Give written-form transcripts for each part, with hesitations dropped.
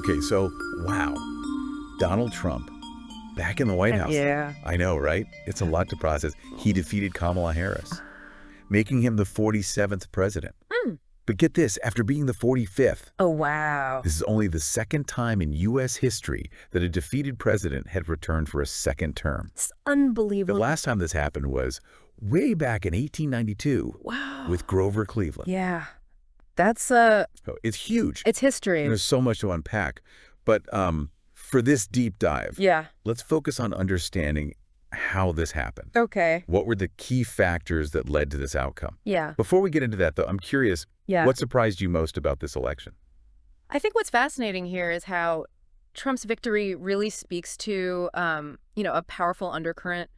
Okay, so, wow. Donald Trump back in the White House. Yeah. I know, right? It's a lot to process. He defeated Kamala Harris, making him the 47th president. Mm. But get this, after being the 45th, Oh, wow. this is only the second time in U.S. history that a defeated president had returned for a second term. It's The unbelievable. last time this happened was way back in 1892 Wow. with Grover Cleveland. Yeah. That's So it's huge. it's history. There's so much to unpack. But for this deep dive, Yeah. let's focus on understanding how this happened. Okay. What were the key factors that led to this outcome? Yeah. Before we get into that, though, I'm curious, Yeah. what surprised you most about this election? I think what's fascinating here is how Trump's victory really speaks to, a powerful undercurrent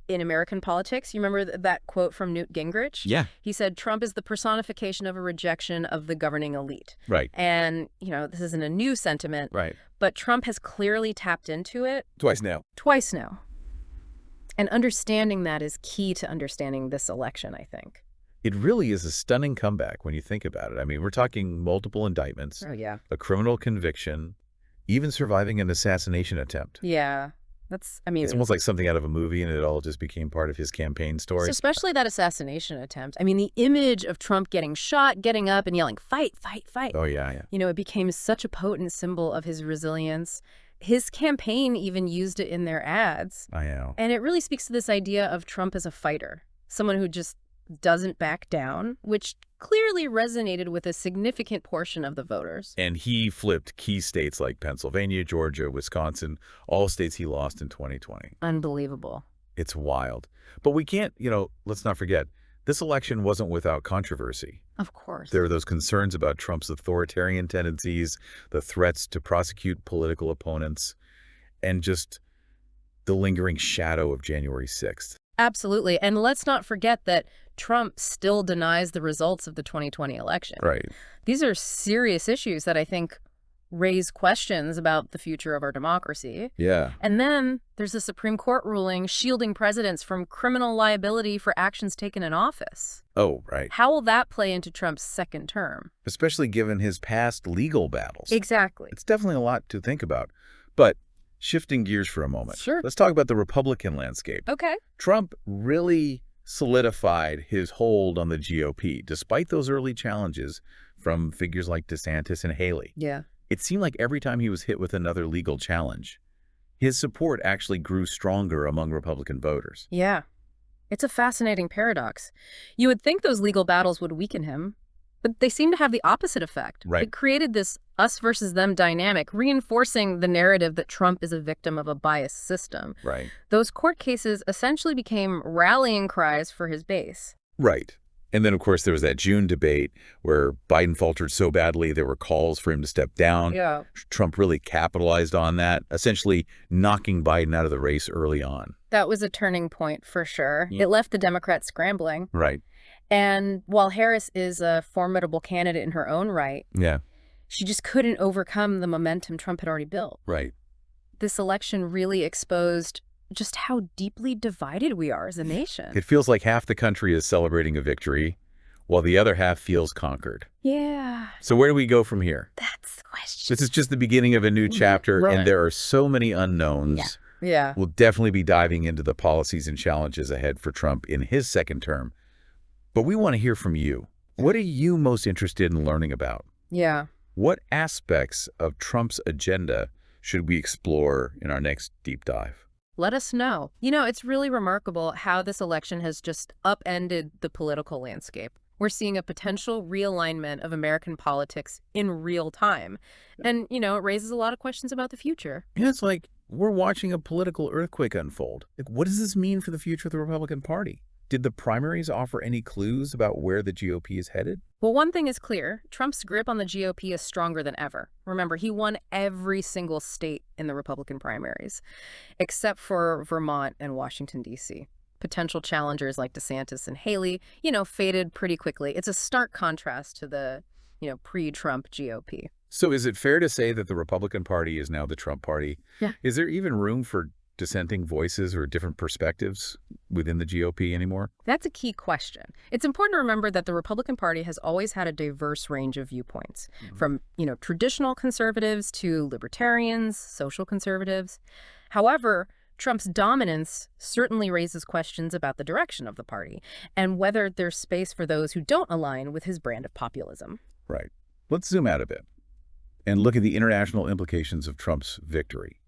in American politics. You remember that quote from Newt Gingrich? Yeah. He said, Trump is the personification of a rejection of the governing elite. Right. And, this isn't a new sentiment, Right. but Trump has clearly tapped into it Twice now. twice now. And understanding that is key to understanding this election, I think. It really is a stunning comeback when you think about it. I mean, we're talking multiple indictments, Oh, yeah. a criminal conviction, even surviving an assassination attempt. Yeah. That's, It's almost like something out of a movie, and it all just became part of his campaign story. so especially that assassination attempt. I mean, the image of Trump getting shot, getting up and yelling, fight, fight, fight. Oh, yeah, yeah. It became such a potent symbol of his resilience. His campaign even used it in their ads. I know. And it really speaks to this idea of Trump as a fighter, someone who just doesn't back down, which clearly resonated with a significant portion of the voters. And he flipped key states like Pennsylvania, Georgia, Wisconsin, all states he lost in 2020. Unbelievable. It's wild. But we can't, let's not forget, this election wasn't without controversy. Of course. There are those concerns about Trump's authoritarian tendencies, the threats to prosecute political opponents, and just the lingering shadow of January 6th. Absolutely. And let's not forget that Trump still denies the results of the 2020 election. Right. These are serious issues that I think raise questions about the future of our democracy. Yeah. And then there's a Supreme Court ruling shielding presidents from criminal liability for actions taken in office. Oh, right. How will that play into Trump's second term? Especially given his past legal battles. Exactly. It's definitely a lot to think about. But shifting gears for a moment. Sure. Let's talk about the Republican landscape. Okay. Trump really solidified his hold on the GOP, despite those early challenges from figures like DeSantis and Haley. Yeah. It seemed like every time he was hit with another legal challenge, his support actually grew stronger among Republican voters. Yeah. It's a fascinating paradox. You would think those legal battles would weaken him, but they seem to have the opposite effect. Right. It created this us versus them dynamic, reinforcing the narrative that Trump is a victim of a biased system. Right. Those court cases essentially became rallying cries for his base. Right. And then, of course, there was that June debate where Biden faltered so badly there were calls for him to step down. Yeah. Trump really capitalized on that, essentially knocking Biden out of the race early on. That was a turning point for sure. Yeah. It left the Democrats scrambling. Right. And while Harris is a formidable candidate in her own right, Yeah. she just couldn't overcome the momentum Trump had already built. Right. This election really exposed just how deeply divided we are as a nation. It feels like half the country is celebrating a victory, while the other half feels conquered. Yeah, So where do we go from here? that's the question. This is just the beginning of a new chapter, Right. and there are so many unknowns. Yeah. We'll definitely be diving into the policies and challenges ahead for Trump in his second term. But we want to hear from you. What are you most interested in learning about? Yeah. What aspects of Trump's agenda should we explore in our next deep dive? Let us know. It's really remarkable how this election has just upended the political landscape. We're seeing a potential realignment of American politics in real time. And, it raises a lot of questions about the future. Yeah, it's like we're watching a political earthquake unfold. Like, what does this mean for the future of the Republican Party? Did the primaries offer any clues about where the GOP is headed? Well, one thing is clear. Trump's grip on the GOP is stronger than ever. Remember, he won every single state in the Republican primaries, except for Vermont and Washington, D.C. Potential challengers like DeSantis and Haley, faded pretty quickly. It's a stark contrast to the, pre-Trump GOP. So is it fair to say that the Republican Party is now the Trump Party? Yeah. Is there even room for dissenting voices or different perspectives? within the GOP anymore? That's a key question. It's important to remember that the Republican Party has always had a diverse range of viewpoints, from, traditional conservatives to libertarians, social conservatives. However, Trump's dominance certainly raises questions about the direction of the party and whether there's space for those who don't align with his brand of populism. Right. Let's zoom out a bit and look at the international implications of Trump's victory.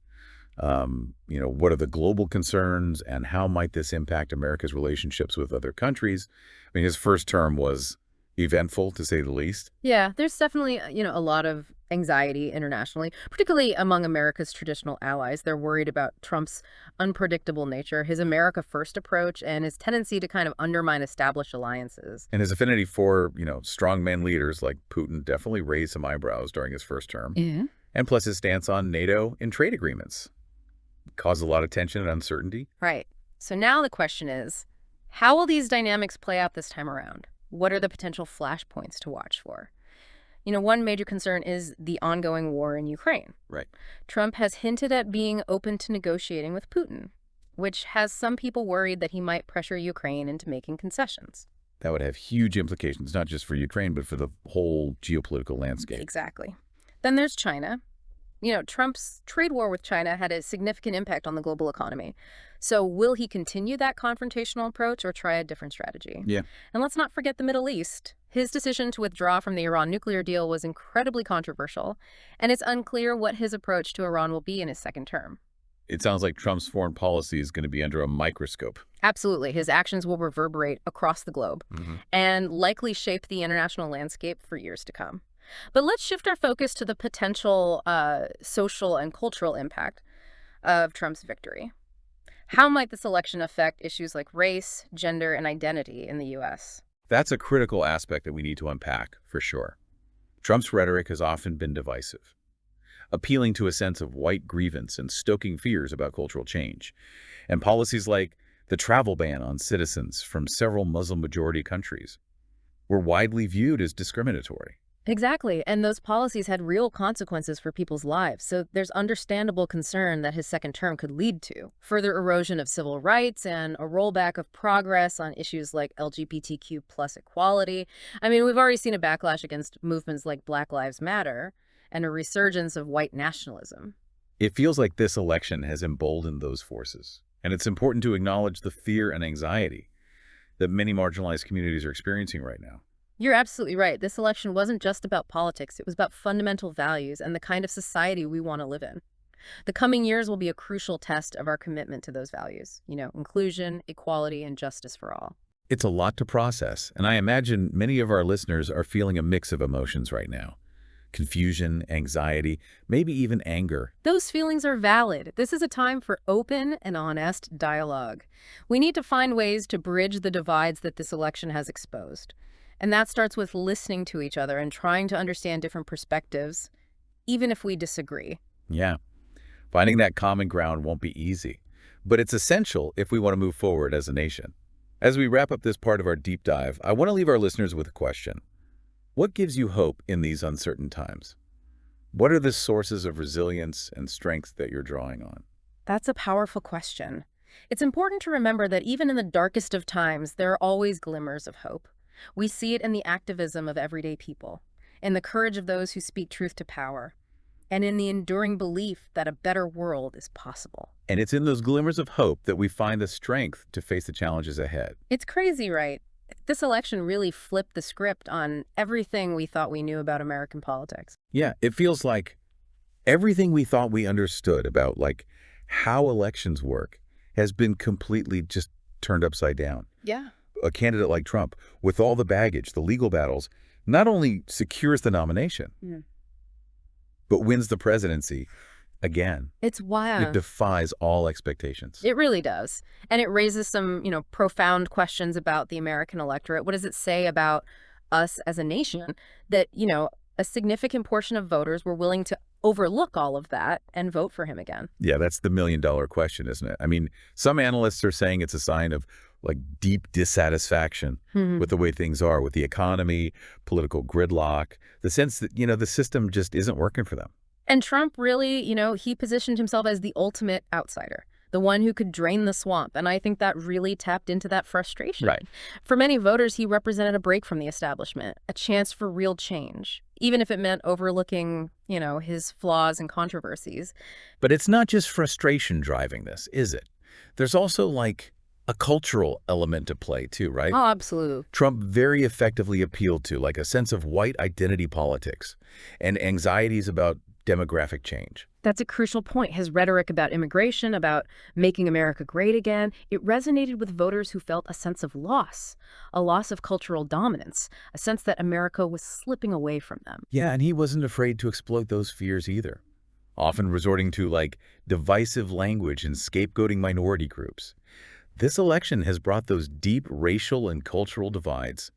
What are the global concerns and how might this impact America's relationships with other countries? I mean, his first term was eventful, to say the least. Yeah, there's definitely, a lot of anxiety internationally, particularly among America's traditional allies. They're worried about Trump's unpredictable nature, his America First approach, and his tendency to kind of undermine established alliances. And his affinity for, strongman leaders like Putin definitely raised some eyebrows during his first term. Yeah. And plus his stance on NATO and trade agreements caused a lot of tension and uncertainty. Right. So now the question is, how will these dynamics play out this time around? What are the potential flashpoints to watch for? One major concern is the ongoing war in Ukraine. Right. Trump has hinted at being open to negotiating with Putin, which has some people worried that he might pressure Ukraine into making concessions. That would have huge implications, not just for Ukraine, but for the whole geopolitical landscape. Exactly. Then there's China. Trump's trade war with China had a significant impact on the global economy. So will he continue that confrontational approach or try a different strategy? Yeah. And let's not forget the Middle East. His decision to withdraw from the Iran nuclear deal was incredibly controversial, and it's unclear what his approach to Iran will be in his second term. It sounds like Trump's foreign policy is going to be under a microscope. Absolutely. His actions will reverberate across the globe and likely shape the international landscape for years to come. But let's shift our focus to the potential social and cultural impact of Trump's victory. How might this election affect issues like race, gender, and identity in the U.S.? That's a critical aspect that we need to unpack, for sure. Trump's rhetoric has often been divisive, appealing to a sense of white grievance and stoking fears about cultural change. And policies like the travel ban on citizens from several Muslim-majority countries were widely viewed as discriminatory. Exactly. And those policies had real consequences for people's lives. So there's understandable concern that his second term could lead to further erosion of civil rights and a rollback of progress on issues like LGBTQ plus equality. I mean, we've already seen a backlash against movements like Black Lives Matter and a resurgence of white nationalism. It feels like this election has emboldened those forces. And it's important to acknowledge the fear and anxiety that many marginalized communities are experiencing right now. You're absolutely right. This election wasn't just about politics. It was about fundamental values and the kind of society we want to live in. The coming years will be a crucial test of our commitment to those values, inclusion, equality, and justice for all. It's a lot to process, and I imagine many of our listeners are feeling a mix of emotions right now. Confusion, anxiety, maybe even anger. Those feelings are valid. This is a time for open and honest dialogue. We need to find ways to bridge the divides that this election has exposed. And that starts with listening to each other and trying to understand different perspectives, even if we disagree. Yeah. Finding that common ground won't be easy, but it's essential if we want to move forward as a nation. As we wrap up this part of our deep dive, I want to leave our listeners with a question. What gives you hope in these uncertain times? What are the sources of resilience and strength that you're drawing on? That's a powerful question. It's important to remember that even in the darkest of times, there are always glimmers of hope. We see it in the activism of everyday people, in the courage of those who speak truth to power, and in the enduring belief that a better world is possible. And it's in those glimmers of hope that we find the strength to face the challenges ahead. It's crazy, right? This election really flipped the script on everything we thought we knew about American politics. Yeah, it feels like everything we thought we understood about how elections work has been completely just turned upside down. Yeah. A candidate like Trump, with all the baggage, the legal battles, not only secures the nomination, but wins the presidency again. It's wild. It defies all expectations. It really does. And it raises some, profound questions about the American electorate. What does it say about us as a nation that, a significant portion of voters were willing to overlook all of that and vote for him again? Yeah, that's the million-dollar question, isn't it? I mean, some analysts are saying it's a sign of deep dissatisfaction with the way things are, with the economy, political gridlock, the sense that, the system just isn't working for them. And Trump really, he positioned himself as the ultimate outsider. the one who could drain the swamp, and I think that really tapped into that frustration. Right. For many voters, he represented a break from the establishment, a chance for real change, even if it meant overlooking, his flaws and controversies. But it's not just frustration driving this, is it? There's also, like, a cultural element to play, too, right? Oh, absolutely. Trump very effectively appealed to, like, a sense of white identity politics and anxieties about demographic change. That's a crucial point. His rhetoric about immigration, about making America great again, it resonated with voters who felt a sense of loss, a loss of cultural dominance, a sense that America was slipping away from them. Yeah, and he wasn't afraid to exploit those fears either, often resorting to, like, divisive language and scapegoating minority groups. This election has brought those deep racial and cultural divides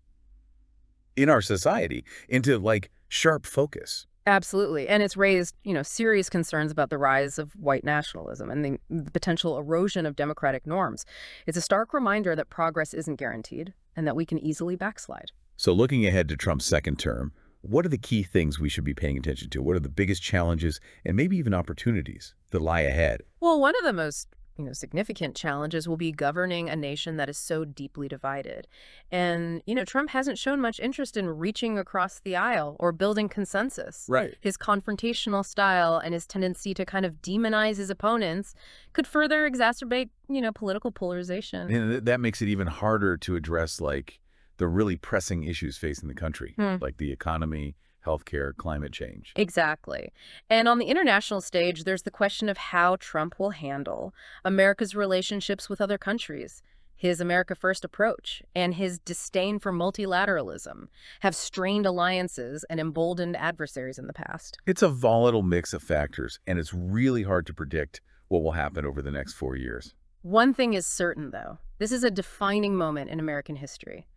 in our society into, like, sharp focus. Absolutely. And it's raised, serious concerns about the rise of white nationalism and the potential erosion of democratic norms. It's a stark reminder that progress isn't guaranteed and that we can easily backslide. So looking ahead to Trump's second term, what are the key things we should be paying attention to? What are the biggest challenges and maybe even opportunities that lie ahead? Well, one of the most significant challenges will be governing a nation that is so deeply divided. And, Trump hasn't shown much interest in reaching across the aisle or building consensus. Right. His confrontational style and his tendency to kind of demonize his opponents could further exacerbate, political polarization. And that makes it even harder to address, like, the really pressing issues facing the country, like the economy, healthcare, climate change. Exactly. And on the international stage, there's the question of how Trump will handle America's relationships with other countries. His America First approach and his disdain for multilateralism have strained alliances and emboldened adversaries in the past. It's a volatile mix of factors, and it's really hard to predict what will happen over the next 4 years. One thing is certain, though. This is a defining moment in American history.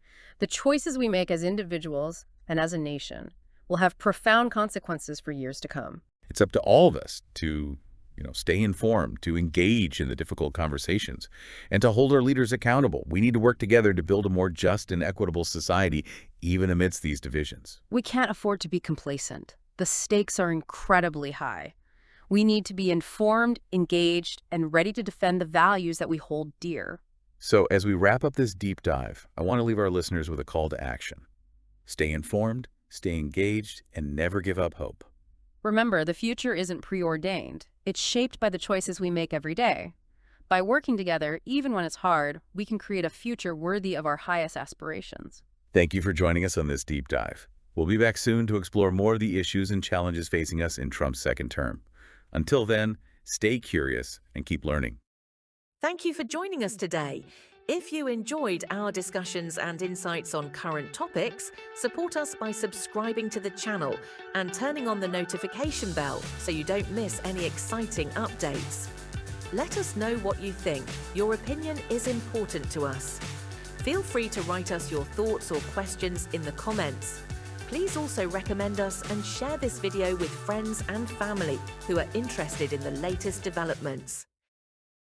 The choices we make as individuals and as a nation will have profound consequences for years to come. It's up to all of us to, stay informed, to engage in the difficult conversations, and to hold our leaders accountable. We need to work together to build a more just and equitable society, even amidst these divisions. We can't afford to be complacent. The stakes are incredibly high. We need to be informed, engaged, and ready to defend the values that we hold dear. So as we wrap up this deep dive, I want to leave our listeners with a call to action. Stay informed, stay engaged, and never give up hope. Remember, the future isn't preordained. It's shaped by the choices we make every day. By working together, even when it's hard, we can create a future worthy of our highest aspirations. Thank you for joining us on this deep dive. We'll be back soon to explore more of the issues and challenges facing us in Trump's second term. Until then, stay curious and keep learning. Thank you for joining us today. If you enjoyed our discussions and insights on current topics, support us by subscribing to the channel and turning on the notification bell so you don't miss any exciting updates. Let us know what you think. Your opinion is important to us. Feel free to write us your thoughts or questions in the comments. Please also recommend us and share this video with friends and family who are interested in the latest developments.